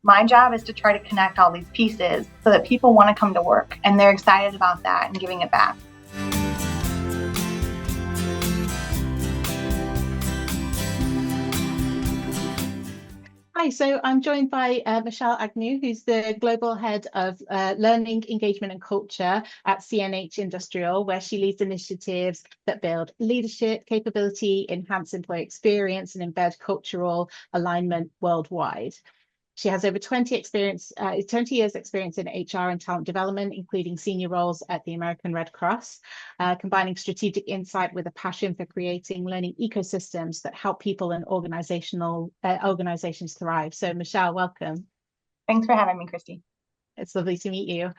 my job is to try to connect all these pieces so that people want to come to work and they're excited about that and giving it back. Hi, so I'm joined by Michelle Agnew, who's the Global Head of Learning, Engagement and Culture at CNH Industrial, where she leads initiatives that build leadership, capability, enhance employee experience, and embed cultural alignment worldwide. She has over 20 years experience in HR and talent development, including senior roles at the American Red Cross, combining strategic insight with a passion for creating learning ecosystems that help people and organizations thrive. So Michelle, welcome. Thanks for having me, Christy. It's lovely to meet you.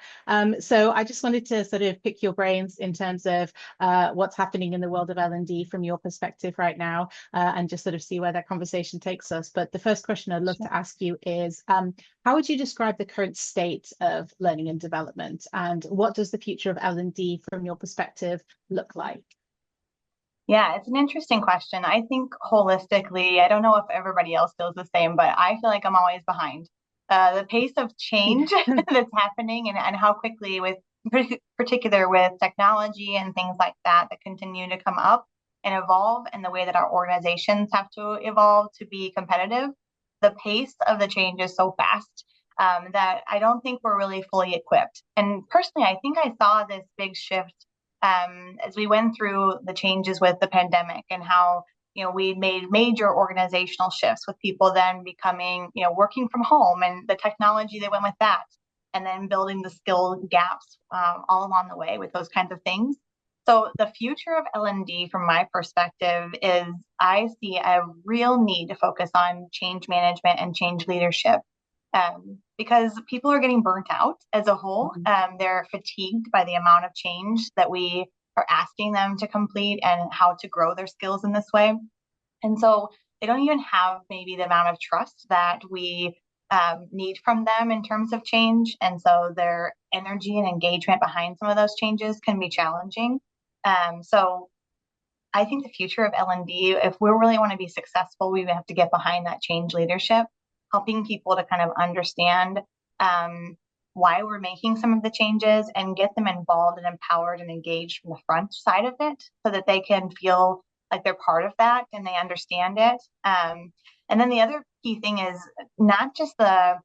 So I just wanted to sort of pick your brains in terms of what's happening in the world of L&D from your perspective right now, and just sort of see where that conversation takes us. But the first question I'd love to ask you is, how would you describe the current state of learning and development, and what does the future of L&D from your perspective look like? Yeah, it's an interesting question. I think holistically, I don't know if everybody else feels the same, but I feel like I'm always behind. The pace of change that's happening and how quickly with particular with technology and things like that continue to come up and evolve, and the way that our organizations have to evolve to be competitive. The pace of the change is so fast that I don't think we're really fully equipped. And personally, I think I saw this big shift as we went through the changes with the pandemic, and how we made major organizational shifts with people then becoming working from home, and the technology that went with that, and then building the skill gaps all along the way with those kinds of things. So the future of L&D from my perspective is I see a real need to focus on change management and change leadership, because people are getting burnt out as a whole. They're fatigued by the amount of change that we are asking them to complete and how to grow their skills in this way. And so they don't even have maybe the amount of trust that we need from them in terms of change. And so their energy and engagement behind some of those changes can be challenging. So I think the future of L&D, if we really want to be successful, we have to get behind that change leadership, helping people to kind of understand why we're making some of the changes, and get them involved and empowered and engaged from the front side of it, so that they can feel like they're part of that and they understand it. And then the other key thing is not just the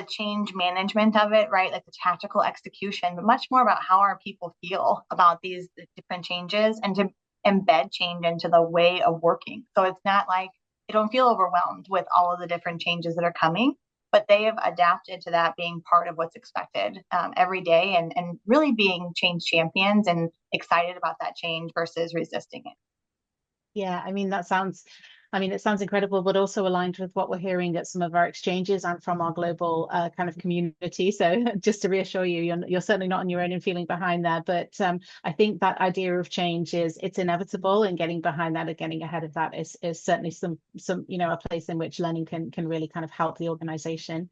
change management of it, right? Like the tactical execution, but much more about how our people feel about these different changes, and to embed change into the way of working. So it's not like they don't feel overwhelmed with all of the different changes that are coming, but they have adapted to that being part of what's expected every day, and really being change champions and excited about that change versus resisting it. Yeah, it sounds incredible, but also aligned with what we're hearing at some of our exchanges and from our global kind of community. So just to reassure you, you're certainly not on your own in feeling behind there. But I think that idea of change it's inevitable, and getting behind that and getting ahead of that is certainly some a place in which learning can really kind of help the organization.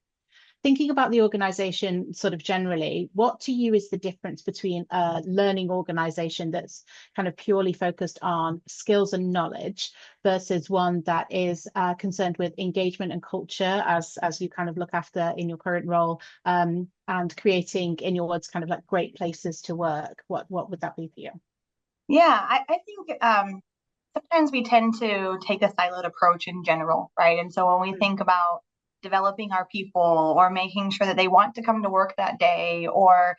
Thinking about the organization sort of generally, what to you is the difference between a learning organization that's kind of purely focused on skills and knowledge versus one that is concerned with engagement and culture, as you kind of look after in your current role, and creating, in your words, kind of like great places to work? What would that be for you? Yeah, I think sometimes we tend to take a siloed approach in general, right? And so when we think about developing our people, or making sure that they want to come to work that day, or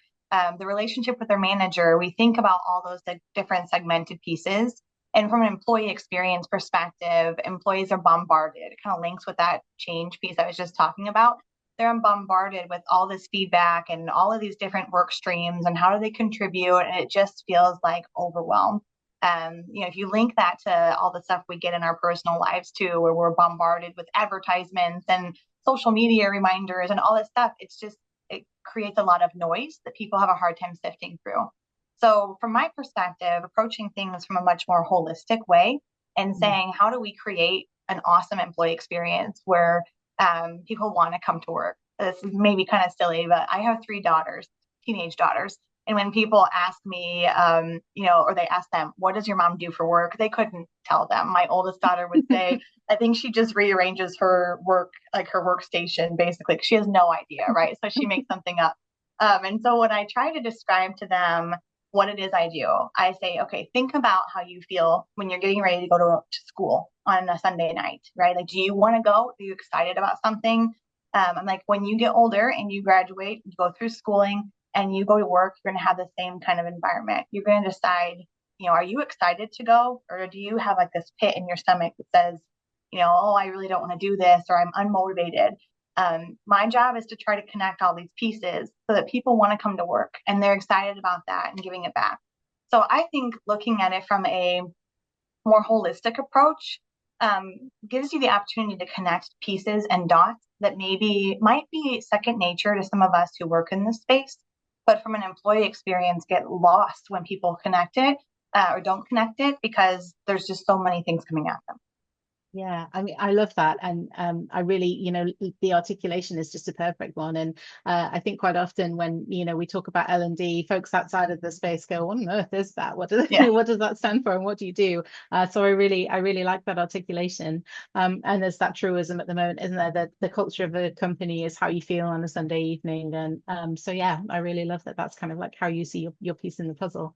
the relationship with their manager, we think about all those different segmented pieces. And from an employee experience perspective, employees are bombarded. It kind of links with that change piece I was just talking about. They're bombarded with all this feedback and all of these different work streams, and how do they contribute? And it just feels like overwhelm. If you link that to all the stuff we get in our personal lives too, where we're bombarded with advertisements and social media reminders and all this stuff, it creates a lot of noise that people have a hard time sifting through. So from my perspective, approaching things from a much more holistic way, and saying, how do we create an awesome employee experience where people want to come to work? This is maybe kind of silly, but I have 3 daughters, teenage daughters. And when people ask me, or they ask them, what does your mom do for work? They couldn't tell them. My oldest daughter would say, I think she just rearranges her work, like her workstation, basically, 'cause she has no idea, right? So she makes something up. And so when I try to describe to them what it is I do, I say, okay, think about how you feel when you're getting ready to go to school on a Sunday night, right? Like, do you want to go? Are you excited about something? I'm like, when you get older and you graduate, you go through schooling and you go to work, you're going to have the same kind of environment. You're going to decide, are you excited to go? Or do you have like this pit in your stomach that says, oh, I really don't want to do this, or I'm unmotivated. My job is to try to connect all these pieces so that people want to come to work and they're excited about that and giving it back. So I think looking at it from a more holistic approach gives you the opportunity to connect pieces and dots that maybe might be second nature to some of us who work in this space, but from an employee experience get lost when people connect it or don't connect it because there's just so many things coming at them. Yeah, I mean, I love that. And I really, the articulation is just a perfect one. And I think quite often when, we talk about L&D, folks outside of the space go, what on earth is that? What does, Yeah. what does that stand for? And what do you do? So I really like that articulation. And there's that truism at the moment, isn't there? That the culture of a company is how you feel on a Sunday evening. And so, yeah, I really love that. That's kind of like how you see your piece in the puzzle.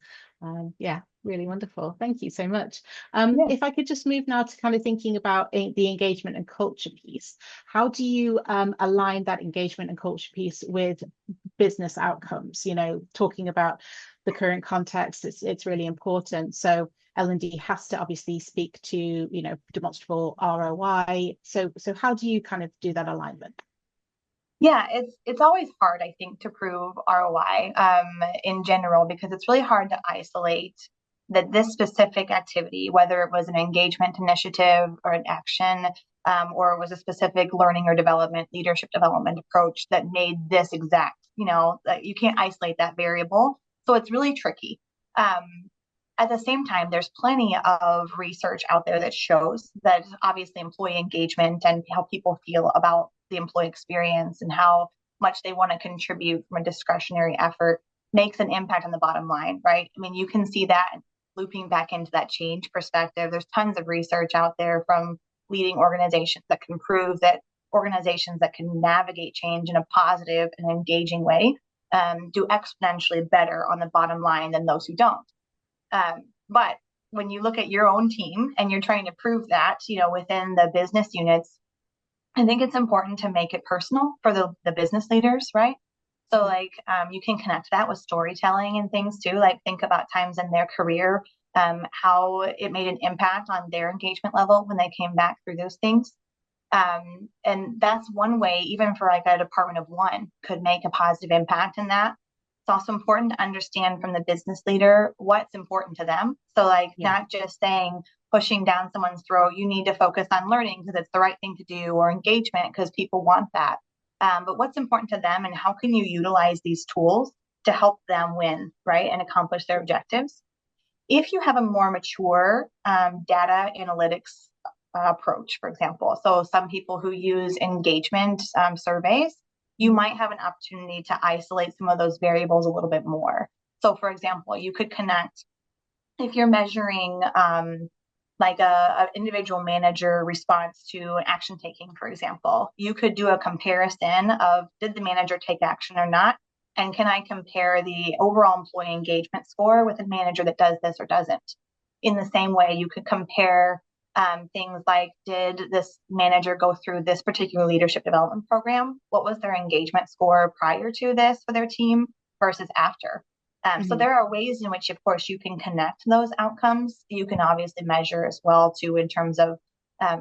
Yeah, really wonderful. Thank you so much. Yeah. If I could just move now to kind of thinking about the engagement and culture piece, how do you align that engagement and culture piece with business outcomes? Talking about the current context, it's really important. So L&D has to obviously speak to, demonstrable ROI. So how do you kind of do that alignment? Yeah, it's always hard, I think, to prove ROI in general because it's really hard to isolate that this specific activity, whether it was an engagement initiative or an action, or it was a specific learning or development, leadership development approach that made this exact, that you can't isolate that variable. So it's really tricky. At the same time, there's plenty of research out there that shows that obviously employee engagement and how people feel about the employee experience and how much they want to contribute from a discretionary effort makes an impact on the bottom line, right? I mean, you can see that looping back into that change perspective. There's tons of research out there from leading organizations that can prove that organizations that can navigate change in a positive and engaging way do exponentially better on the bottom line than those who don't. But when you look at your own team and you're trying to prove that, within the business units, I think it's important to make it personal for the business leaders, right? So like you can connect that with storytelling and things too. Like think about times in their career, how it made an impact on their engagement level when they came back through those things. And that's one way, even for like a department of one, could make a positive impact in that. It's also important to understand from the business leader what's important to them. So, like, Yeah. not just saying, pushing down someone's throat, you need to focus on learning because it's the right thing to do, or engagement because people want that. But what's important to them, and how can you utilize these tools to help them win, right, and accomplish their objectives? If you have a more mature data analytics approach, for example, so some people who use engagement surveys, you might have an opportunity to isolate some of those variables a little bit more. So, for example, you could connect if you're measuring like a individual manager response to an action taking, for example, you could do a comparison of did the manager take action or not, and can I compare the overall employee engagement score with a manager that does this or doesn't? In the same way, you could compare things like did this manager go through this particular leadership development program? What was their engagement score prior to this for their team versus after? So Mm-hmm. there are ways in which, of course, you can connect those outcomes. You can obviously measure as well, too, in terms of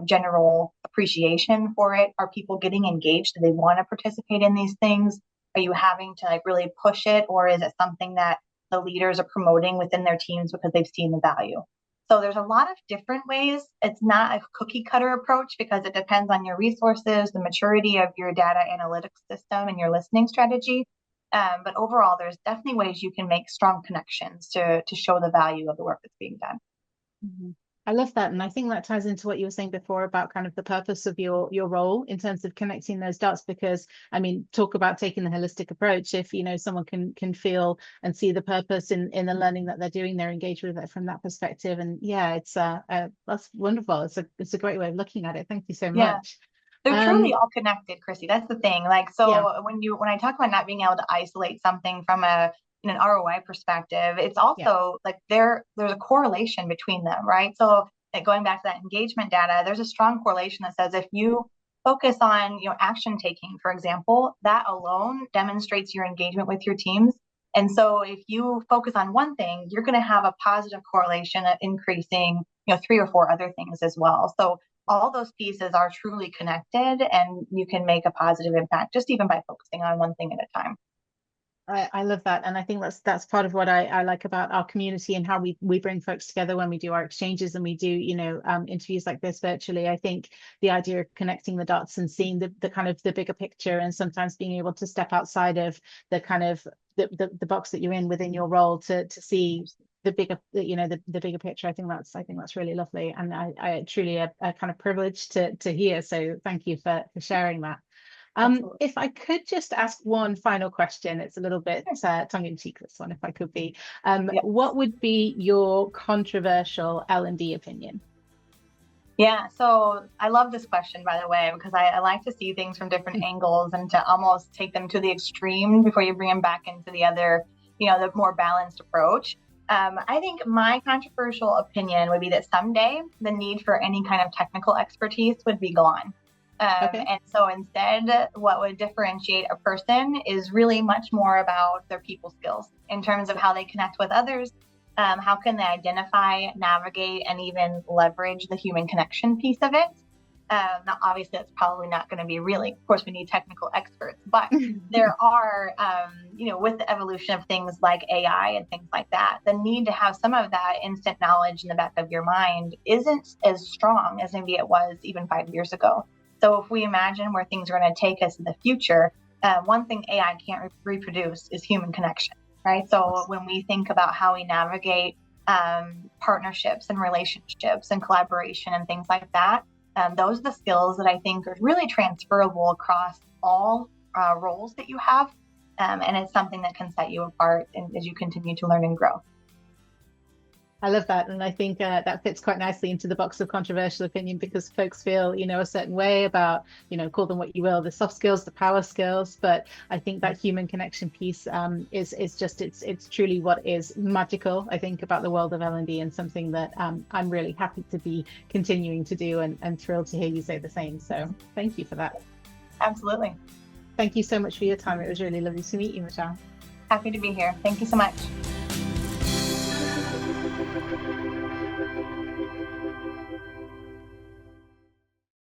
general appreciation for it. Are people getting engaged? Do they want to participate in these things? Are you having to like really push it, or is it something that the leaders are promoting within their teams because they've seen the value? So there's a lot of different ways. It's not a cookie cutter approach because it depends on your resources, the maturity of your data analytics system, and your listening strategy. But overall, there's definitely ways you can make strong connections to show the value of the work that's being done. Mm-hmm. I love that. And I think that ties into what you were saying before about kind of the purpose of your role in terms of connecting those dots. Because I mean, talk about taking the holistic approach. If someone can feel and see the purpose in the learning that they're doing, they're engaged with it from that perspective. And yeah, it's that's wonderful. It's a great way of looking at it. Thank you so Yeah. much. They're truly Um, all connected, Chrissy. That's the thing. Like, yeah, so when I talk about not being able to isolate something from an ROI perspective, it's yeah, also like there's a correlation between them, right? So like going back to that engagement data, there's a strong correlation that says if you focus on, action taking, for example, that alone demonstrates your engagement with your teams. And so if you focus on one thing, you're going to have a positive correlation of increasing, three or four other things as well. So all those pieces are truly connected and you can make a positive impact just even by focusing on one thing at a time. I love that. And I think that's part of what I like about our community and how we bring folks together when we do our exchanges and we do, interviews like this virtually. I think the idea of connecting the dots and seeing the kind of the bigger picture and sometimes being able to step outside of the kind of the box that you're in within your role to see the bigger, the bigger picture. I think that's really lovely. And I truly a kind of privilege to hear. So thank you for sharing that. Absolutely. If I could just ask one final question, it's a little bit Sure. tongue-in-cheek, this one, if I could be. Yeah. What would be your controversial L&D opinion? Yeah. So I love this question, by the way, because I like to see things from different angles and to almost take them to the extreme before you bring them back into the other, the more balanced approach. I think my controversial opinion would be that someday the need for any kind of technical expertise would be gone. Okay. And so instead, what would differentiate a person is really much more about their people skills in terms of Yeah. how they connect with others, how can they identify, navigate, and even leverage the human connection piece of it. Now, obviously, that's probably not going to be really, of course, we need technical experts, but there are, with the evolution of things like AI and things like that, the need to have some of that instant knowledge in the back of your mind isn't as strong as maybe it was even 5 years ago. So if we imagine where things are going to take us in the future, one thing AI can't reproduce is human connection, right? So when we think about how we navigate partnerships and relationships and collaboration and things like that, those are the skills that I think are really transferable across all roles that you have. And it's something that can set you apart as you continue to learn and grow. I love that. And I think that fits quite nicely into the box of controversial opinion because folks feel, a certain way about, call them what you will, the soft skills, the power skills. But I think that human connection piece is just, it's truly what is magical, I think, about the world of L&D and something that I'm really happy to be continuing to do and thrilled to hear you say the same. So thank you for that. Absolutely. Thank you so much for your time. It was really lovely to meet you, Michelle. Happy to be here. Thank you so much.